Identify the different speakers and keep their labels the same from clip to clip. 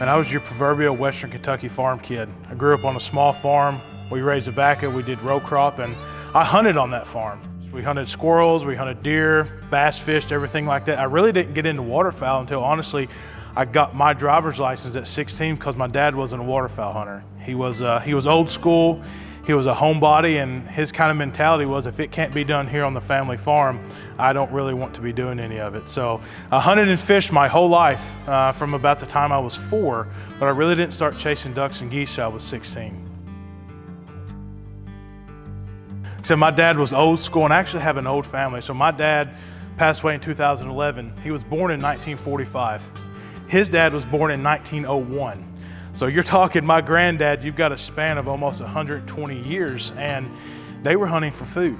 Speaker 1: And I was your proverbial Western Kentucky farm kid. I grew up on a small farm. We raised tobacco, we did row crop, and I hunted on that farm. We hunted squirrels, we hunted deer, bass fished, everything like that. I really didn't get into waterfowl until, honestly, I got my driver's license at 16 because my dad wasn't a waterfowl hunter. He was old school, he was a homebody, and his kind of mentality was, if it can't be done here on the family farm, I don't really want to be doing any of it. So I hunted and fished my whole life from about the time I was 4, but I really didn't start chasing ducks and geese till I was 16. So my dad was old school, and I actually have an old family. So my dad passed away in 2011. He was born in 1945. His dad was born in 1901. So you're talking my granddad, you've got a span of almost 120 years, and they were hunting for food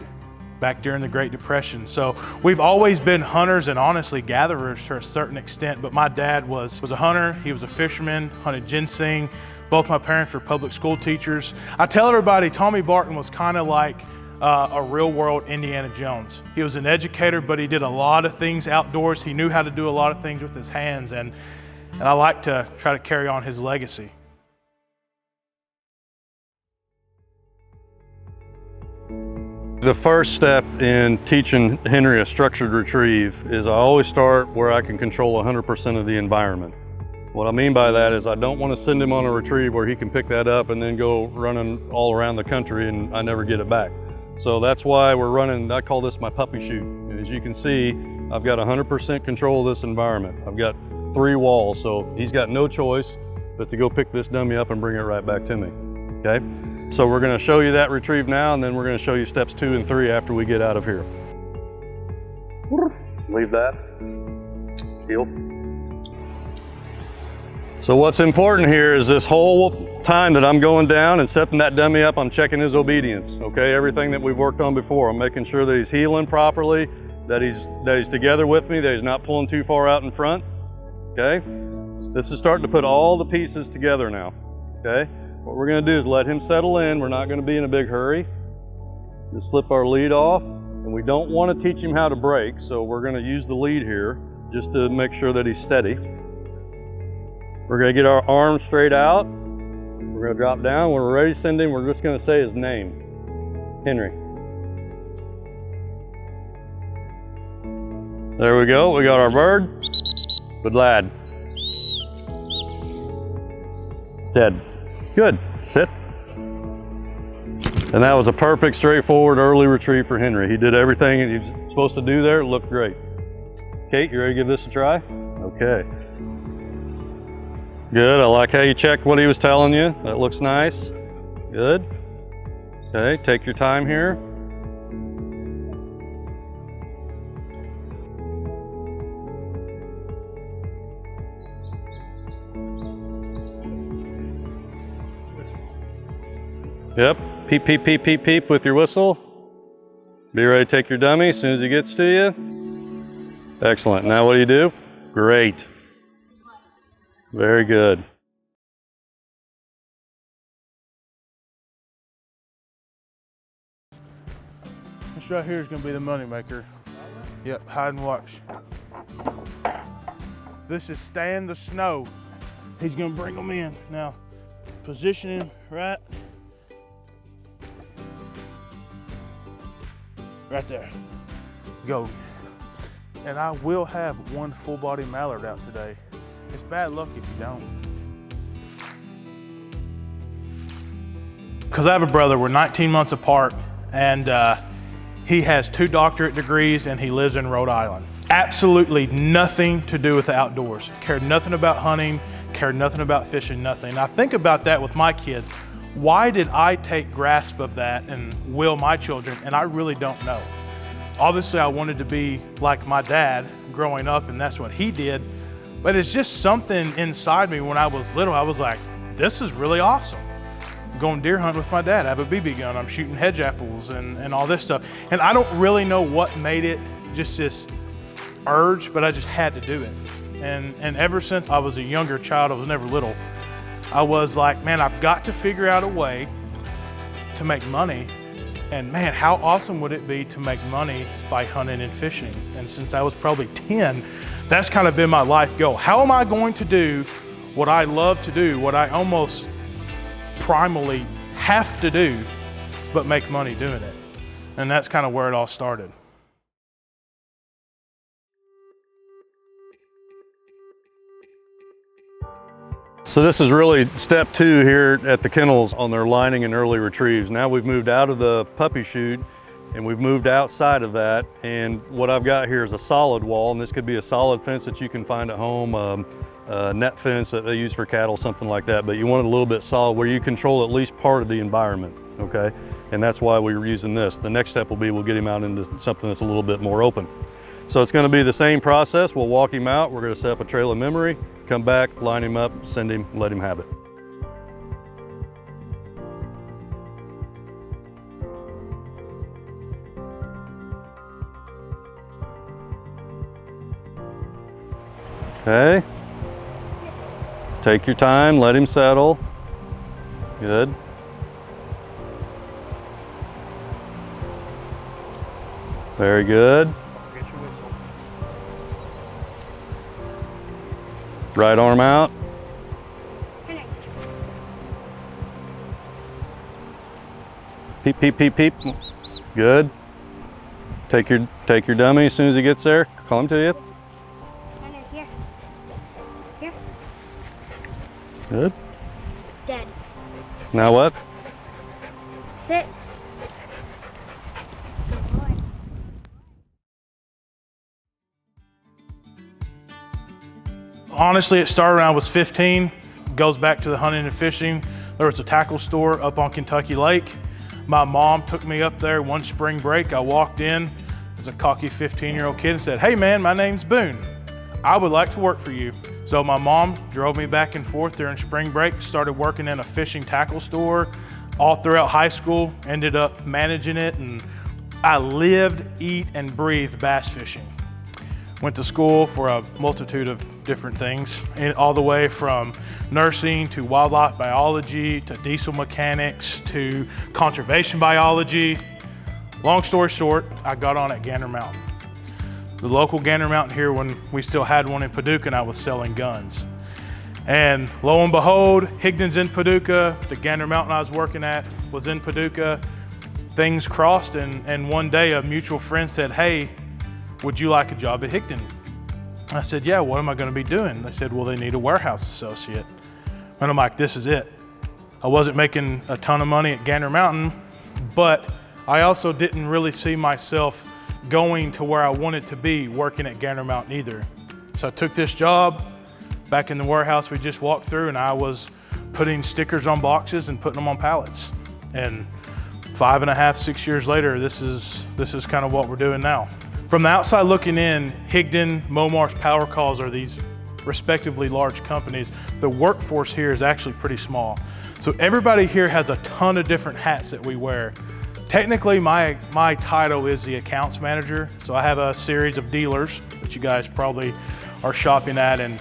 Speaker 1: back during the Great Depression. So we've always been hunters and honestly gatherers to a certain extent, but my dad was a hunter, he was a fisherman, hunted ginseng. Both my parents were public school teachers. I tell everybody Tommy Barton was kind of like a real world Indiana Jones. He was an educator, but he did a lot of things outdoors. He knew how to do a lot of things with his hands, and I like to try to carry on his legacy.
Speaker 2: The first step in teaching Henry a structured retrieve is I always start where I can control 100% of the environment. What I mean by that is I don't want to send him on a retrieve where he can pick that up and then go running all around the country and I never get it back. So that's why we're running, I call this my puppy shoot. And as you can see, I've got 100% control of this environment. I've got 3 walls, so he's got no choice but to go pick this dummy up and bring it right back to me, okay? So we're gonna show you that retrieve now, and then we're gonna show you steps 2 and 3 after we get out of here. Leave that. Teal. So what's important here is this whole time that I'm going down and setting that dummy up, I'm checking his obedience, okay? Everything that we've worked on before. I'm making sure that he's heeling properly, that he's together with me, that he's not pulling too far out in front, okay? This is starting to put all the pieces together now, okay? What we're gonna do is let him settle in. We're not gonna be in a big hurry. Just slip our lead off, and we don't wanna teach him how to break, so we're gonna use the lead here just to make sure that he's steady. We're gonna get our arms straight out. We're gonna drop down. When we're ready to send him, we're just gonna say his name, Henry. There we go, we got our bird. Good lad. Dead. Good, sit. And that was a perfect, straightforward early retrieve for Henry. He did everything he was supposed to do there. It looked great. Kate, you ready to give this a try? Okay. Good, I like how you checked what he was telling you. That looks nice. Good. Okay, take your time here. Yep, peep, peep, peep, peep, peep with your whistle. Be ready to take your dummy as soon as he gets to you. Excellent, now what do you do? Great. Very good.
Speaker 1: This right here is gonna be the money maker. Yep, hide and watch. This is Stand the Snow. He's gonna bring them in. Now, position him right there. Go. And I will have one full body mallard out today. It's bad luck if you don't. Because I have a brother, we're 19 months apart, and he has 2 doctorate degrees and he lives in Rhode Island. Absolutely nothing to do with the outdoors. Cared nothing about hunting, cared nothing about fishing, nothing. I think about that with my kids. Why did I take grasp of that and will my children? And I really don't know. Obviously, I wanted to be like my dad growing up, and that's what he did. But it's just something inside me when I was little. I was like, this is really awesome. Going deer hunting with my dad. I have a BB gun. I'm shooting hedge apples and all this stuff. And I don't really know what made it just this urge, but I just had to do it. And ever since I was a younger child, I was never little, I was like, man, I've got to figure out a way to make money. And man, how awesome would it be to make money by hunting and fishing? And since I was probably 10, that's kind of been my life goal. How am I going to do what I love to do, what I almost primally have to do, but make money doing it. And that's kind of where it all started.
Speaker 2: So this is really step 2 here at the kennels on their lining and early retrieves. Now we've moved out of the puppy chute and we've moved outside of that. And what I've got here is a solid wall, and this could be a solid fence that you can find at home, a net fence that they use for cattle, something like that. But you want it a little bit solid where you control at least part of the environment, okay? And that's why we're using this. The next step will be we'll get him out into something that's a little bit more open. So it's gonna be the same process. We'll walk him out, we're gonna set up a trail of memory, come back, line him up, send him, let him have it. Okay. Take your time, let him settle. Good. Very good. Right arm out. Peep, peep, peep, peep. Good. Take your dummy as soon as he gets there. Call him to you.
Speaker 3: Here. Here.
Speaker 2: Good.
Speaker 3: Dead.
Speaker 2: Now what?
Speaker 3: Sit. Good boy.
Speaker 1: Honestly, it started when I was 15. Goes back to the hunting and fishing. There was a tackle store up on Kentucky Lake. My mom took me up there one spring break. I walked in as a cocky 15-year-old kid and said, "Hey man, my name's Boone. I would like to work for you." So my mom drove me back and forth during spring break, started working in a fishing tackle store all throughout high school, ended up managing it, and I lived, eat, and breathed bass fishing. Went to school for a multitude of different things, and all the way from nursing to wildlife biology to diesel mechanics to conservation biology. Long story short, I got on at Gander Mountain. The local Gander Mountain here, when we still had one in Paducah, and I was selling guns. And lo and behold, Higdon's in Paducah, the Gander Mountain I was working at was in Paducah. Things crossed, and one day a mutual friend said, "Hey, would you like a job at Higdon?" I said, "Yeah, what am I gonna be doing?" They said, "Well, they need a warehouse associate." And I'm like, this is it. I wasn't making a ton of money at Gander Mountain, but I also didn't really see myself going to where I wanted to be working at Gander Mountain either. So I took this job back in the warehouse we just walked through, and I was putting stickers on boxes and putting them on pallets. And 5.5, 6 years later, this is kind of what we're doing now. From the outside looking in, Higdon, Momarsh, Power Calls are these respectively large companies. The workforce here is actually pretty small. So everybody here has a ton of different hats that we wear. Technically, my title is the accounts manager. So I have a series of dealers that you guys probably are shopping at, and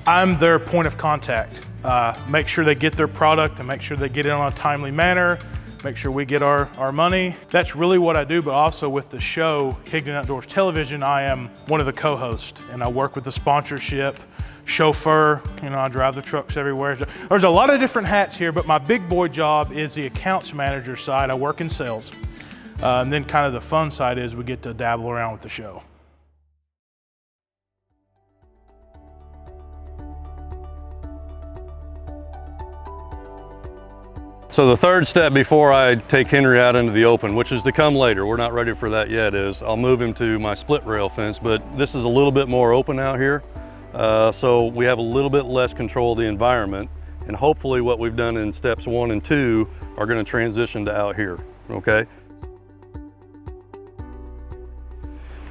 Speaker 1: I'm their point of contact. Make sure they get their product and make sure they get it on a timely manner, make sure we get our money. That's really what I do, but also with the show, Higdon Outdoors Television, I am one of the co-hosts, and I work with the sponsorship, chauffeur, I drive the trucks everywhere. There's a lot of different hats here, but my big boy job is the accounts manager side. I work in sales. And then kind of the fun side is we get to dabble around with the show.
Speaker 2: So the third step before I take Henry out into the open, which is to come later, we're not ready for that yet, is I'll move him to my split rail fence, but this is a little bit more open out here. So we have a little bit less control of the environment, and hopefully what we've done in steps 1 and 2 are going to transition to out here, okay?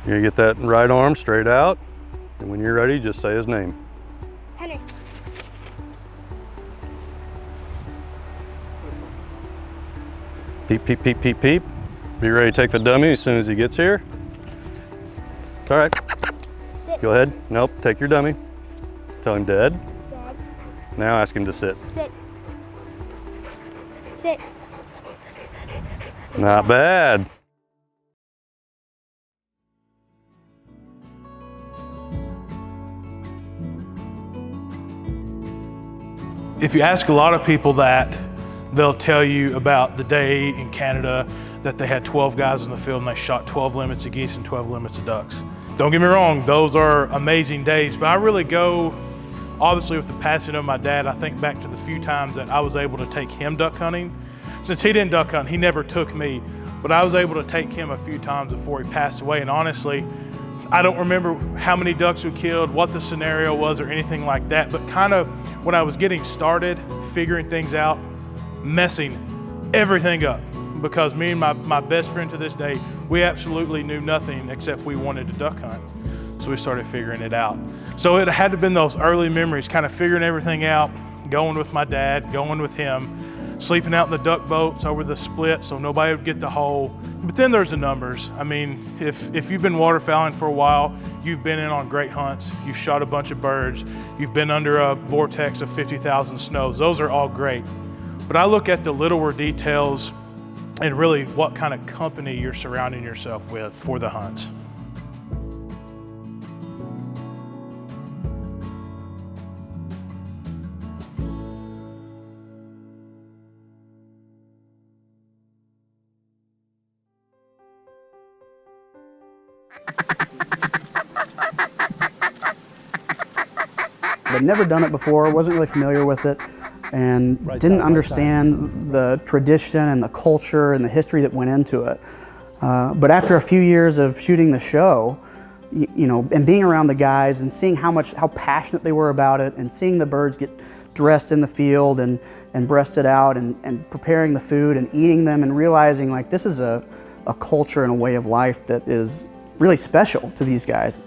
Speaker 2: You're gonna get that right arm straight out, and when you're ready, just say his name.
Speaker 3: Henry.
Speaker 2: Peep, peep, peep, peep, peep. Be ready to take the dummy as soon as he gets here. It's all right.
Speaker 3: Sit.
Speaker 2: Go ahead. Nope, take your dummy. Tell him dead.
Speaker 3: Dead.
Speaker 2: Now ask him to sit.
Speaker 3: Sit. Sit.
Speaker 2: Not bad.
Speaker 1: If you ask a lot of people that, they'll tell you about the day in Canada that they had 12 guys in the field and they shot 12 limits of geese and 12 limits of ducks. Don't get me wrong, those are amazing days, but I really go, obviously with the passing of my dad, I think back to the few times that I was able to take him duck hunting. Since he didn't duck hunt, he never took me, but I was able to take him a few times before he passed away, and honestly, I don't remember how many ducks we killed, what the scenario was, or anything like that, but kind of when I was getting started, figuring things out, messing everything up, because me and my best friend to this day, we absolutely knew nothing except we wanted to duck hunt. So we started figuring it out. So it had to have been those early memories, kind of figuring everything out, going with my dad, going with him, sleeping out in the duck boats over the split so nobody would get the hole. But then there's the numbers. I mean, if you've been waterfowling for a while, you've been in on great hunts, you've shot a bunch of birds, you've been under a vortex of 50,000 snows, those are all great. But I look at the littler details and really what kind of company you're surrounding yourself with for the hunts.
Speaker 4: I'd never done it before, wasn't really familiar with it, and didn't understand the tradition and the culture and the history that went into it. But after a few years of shooting the show, you know, and being around the guys and seeing how passionate they were about it, and seeing the birds get dressed in the field and breasted out and preparing the food and eating them, and realizing like this is a culture and a way of life that is really special to these guys.